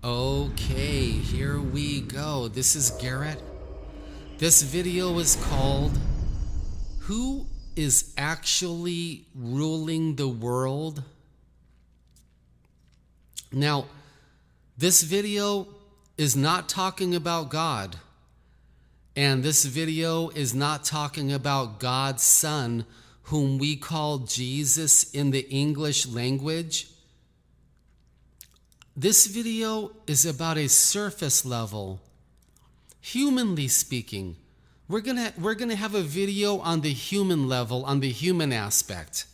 Okay, here we go. This is Garrett. This video is called Who is Actually Ruling the World? Now, this video is not talking about God, and this video is not talking about God's Son, whom we call Jesus in the English language. This video is about a surface level, humanly speaking. We're gonna have a video on the human level, on the human aspect.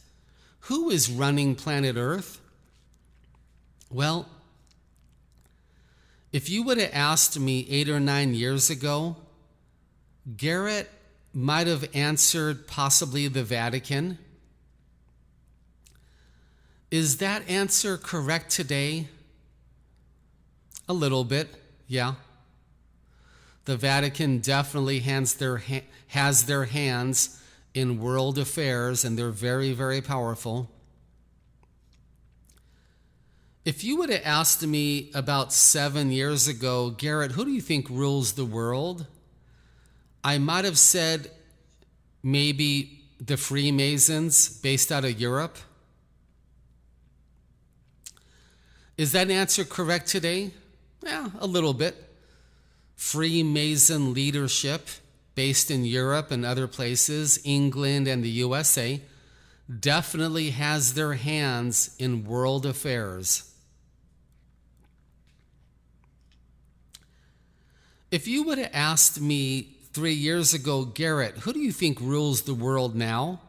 Who is running planet Earth? Well, if you would have asked me 8 or 9 years ago, Garrett might have answered possibly the Vatican. Is that answer correct today? A little bit, yeah. The Vatican definitely has their hands in world affairs, and they're very, very powerful. If you would have asked me about 7 years ago, Garrett, who do you think rules the world? I might have said maybe the Freemasons based out of Europe. Is that answer correct today? Yeah, a little bit. Freemason leadership based in Europe and other places, England and the USA, definitely has their hands in world affairs. If you would have asked me 3 years ago, Garrett, who do you think rules the world now?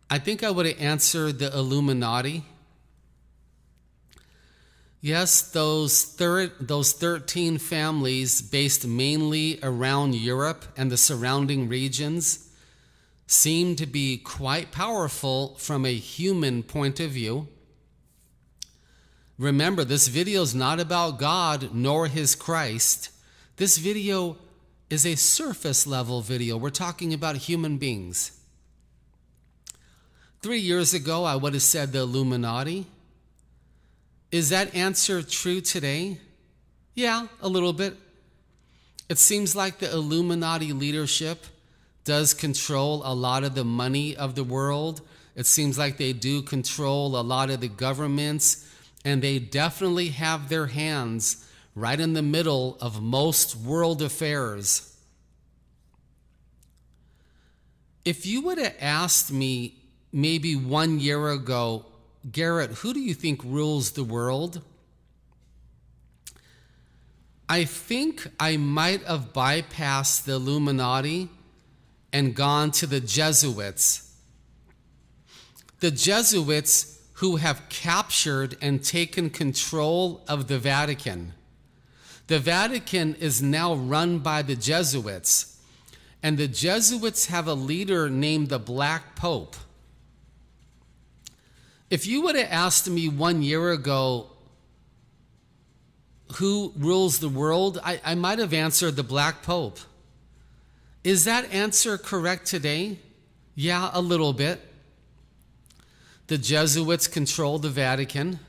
I think I would have answered the Illuminati. Yes, those 13 families based mainly around Europe and the surrounding regions seem to be quite powerful from a human point of view. Remember, this video is not about God nor his Christ. This video is a surface level video. We're talking about human beings. 3 years ago, I would have said the Illuminati. Is that answer true today? Yeah, a little bit. It seems like the Illuminati leadership does control a lot of the money of the world. It seems like they do control a lot of the governments, and they definitely have their hands right in the middle of most world affairs. If you would have asked me maybe 1 year ago, Garrett, who do you think rules the world? I think I might have bypassed the Illuminati and gone to the Jesuits. The Jesuits who have captured and taken control of the Vatican. The Vatican is now run by the Jesuits, and the Jesuits have a leader named the Black Pope. If you would have asked me 1 year ago who rules the world, I might have answered the Black Pope. Is that answer correct today? Yeah, a little bit. The Jesuits control the Vatican.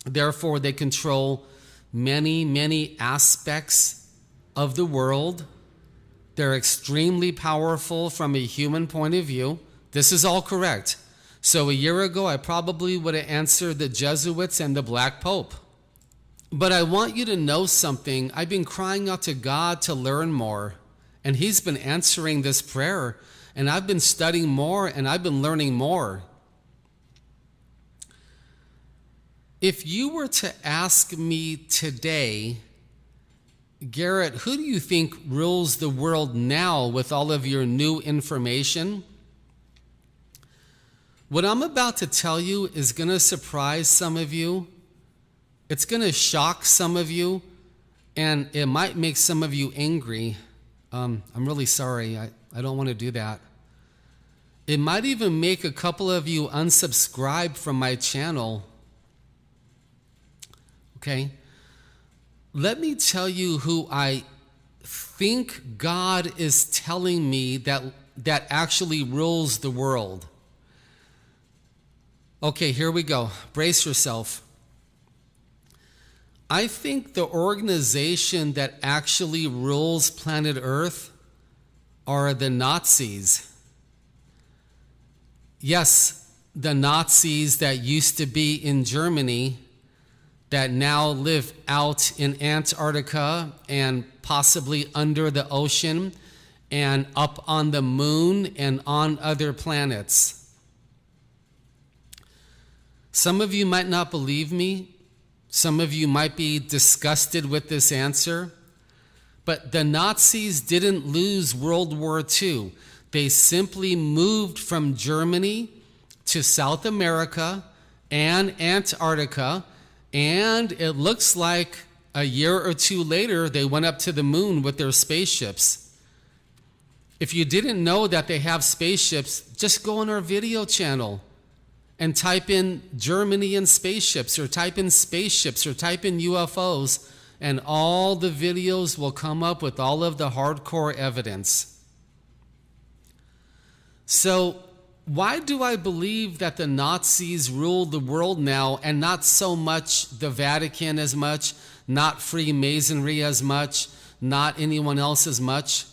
Therefore, they control many, many aspects of the world. They're extremely powerful from a human point of view. This is all correct. So a year ago, I probably would have answered the Jesuits and the Black Pope. But I want you to know something. I've been crying out to God to learn more, and he's been answering this prayer, and I've been studying more, and I've been learning more. If you were to ask me today, Garrett, who do you think rules the world now with all of your new information? What I'm about to tell you is going to surprise some of you. It's going to shock some of you, and it might make some of you angry. I'm really sorry. I don't want to do that. It might even make a couple of you unsubscribe from my channel. Okay? Let me tell you who I think God is telling me that actually rules the world. Okay, here we go. Brace yourself. I think the organization that actually rules planet Earth are the Nazis. Yes, the Nazis that used to be in Germany that now live out in Antarctica and possibly under the ocean and up on the moon and on other planets. Some of you might not believe me. Some of you might be disgusted with this answer. But the Nazis didn't lose World War II. They simply moved from Germany to South America and Antarctica, and it looks like a year or two later, they went up to the moon with their spaceships. If you didn't know that they have spaceships, just go on our video channel and type in Germany and spaceships, or type in spaceships, or type in UFOs, and all the videos will come up with all of the hardcore evidence. So, why do I believe that the Nazis rule the world now, and not so much the Vatican as much, not Freemasonry as much, not anyone else as much?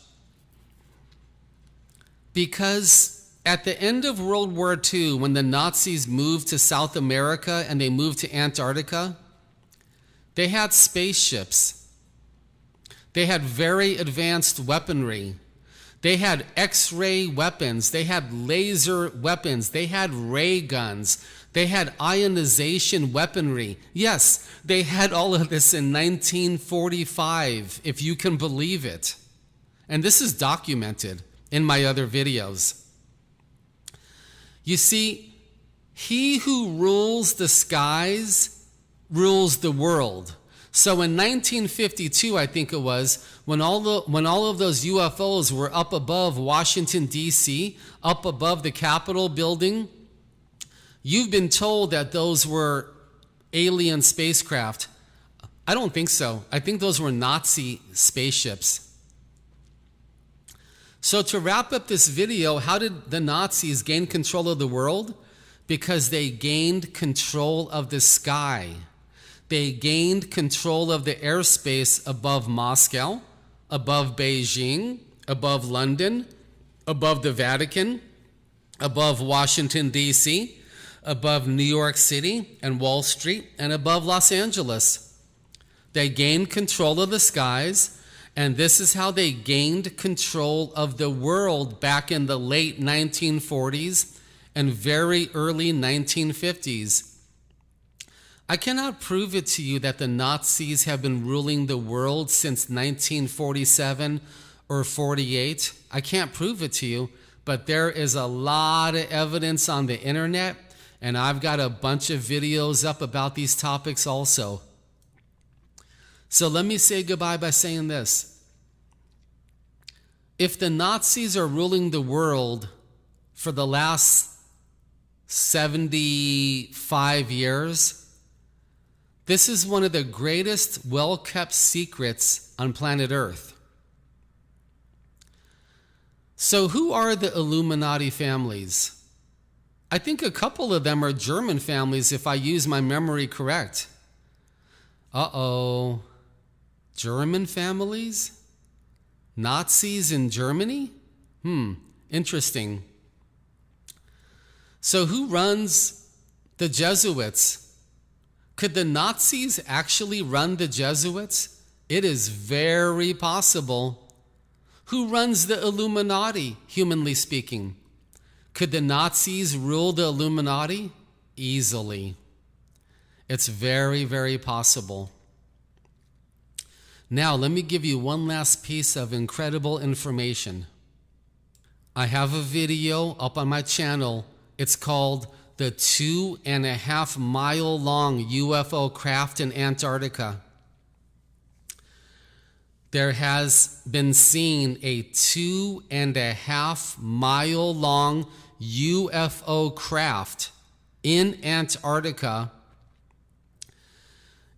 Because at the end of World War II, when the Nazis moved to South America and they moved to Antarctica, they had spaceships. They had very advanced weaponry. They had X-ray weapons. They had laser weapons. They had ray guns. They had ionization weaponry. Yes, they had all of this in 1945, if you can believe it. And this is documented in my other videos. You see, he who rules the skies rules the world. So in 1952, I think it was, when all of those UFOs were up above Washington, D.C., up above the Capitol building, you've been told that those were alien spacecraft. I don't think so. I think those were Nazi spaceships. So to wrap up this video, how did the Nazis gain control of the world? Because they gained control of the sky. They gained control of the airspace above Moscow, above Beijing, above London, above the Vatican, above Washington, D.C., above New York City and Wall Street, and above Los Angeles. They gained control of the skies, and this is how they gained control of the world back in the late 1940s and very early 1950s. I cannot prove it to you that the Nazis have been ruling the world since 1947 or 48. I can't prove it to you, but there is a lot of evidence on the internet, and I've got a bunch of videos up about these topics also. So let me say goodbye by saying this. If the Nazis are ruling the world for the last 75 years, this is one of the greatest well-kept secrets on planet Earth. So who are the Illuminati families? I think a couple of them are German families, if I use my memory correct. Uh-oh. German families? Nazis in Germany? Interesting. So who runs the Jesuits? Could the Nazis actually run the Jesuits? It is very possible. Who runs the Illuminati, humanly speaking? Could the Nazis rule the Illuminati? Easily. It's very, very possible. Now, let me give you one last piece of incredible information. I have a video up on my channel. It's called the 2.5 mile long UFO craft in Antarctica. There has been seen a 2.5 mile long UFO craft in Antarctica,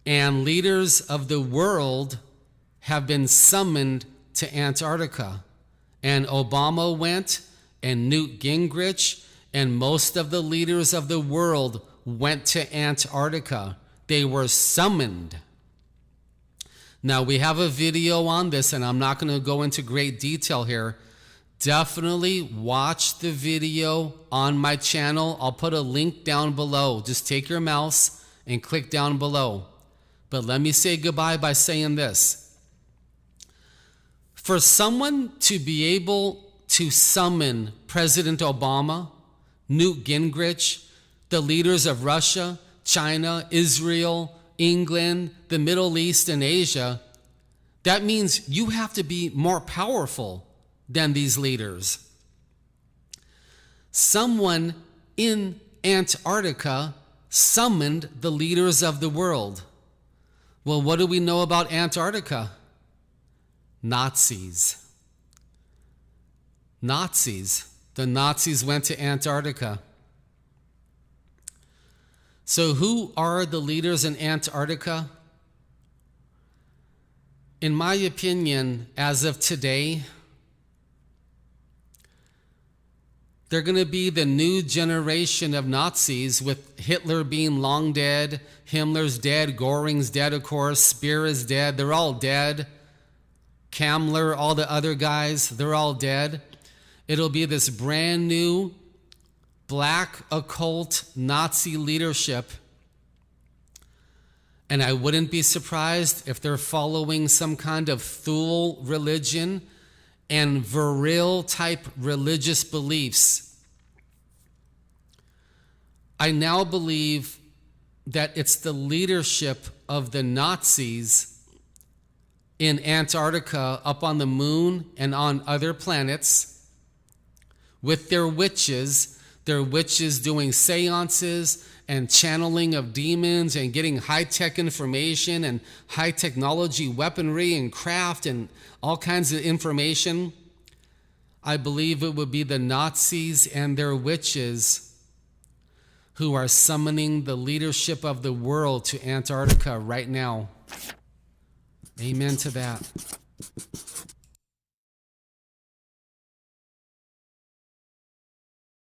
and leaders of the world have been summoned to Antarctica. And Obama went, and Newt Gingrich, and most of the leaders of the world went to Antarctica. They were summoned. Now, we have a video on this, and I'm not going to go into great detail here. Definitely watch the video on my channel. I'll put a link down below. Just take your mouse and click down below. But let me say goodbye by saying this. For someone to be able to summon President Obama, Newt Gingrich, the leaders of Russia, China, Israel, England, the Middle East, and Asia, that means you have to be more powerful than these leaders. Someone in Antarctica summoned the leaders of the world. Well, what do we know about Antarctica? Nazis. Nazis. The Nazis went to Antarctica. So who are the leaders in Antarctica? In my opinion, as of today, they're going to be the new generation of Nazis, with Hitler being long dead, Himmler's dead, Göring's dead, of course, Speer is dead. They're all dead. Kammler, all the other guys, they're all dead. It'll be this brand new black occult Nazi leadership. And I wouldn't be surprised if they're following some kind of Thule religion and virile type religious beliefs. I now believe that it's the leadership of the Nazis in Antarctica, up on the moon and on other planets, with their witches doing seances and channeling of demons and getting high-tech information and high-technology weaponry and craft and all kinds of information. I believe it would be the Nazis and their witches who are summoning the leadership of the world to Antarctica right now. Amen to that.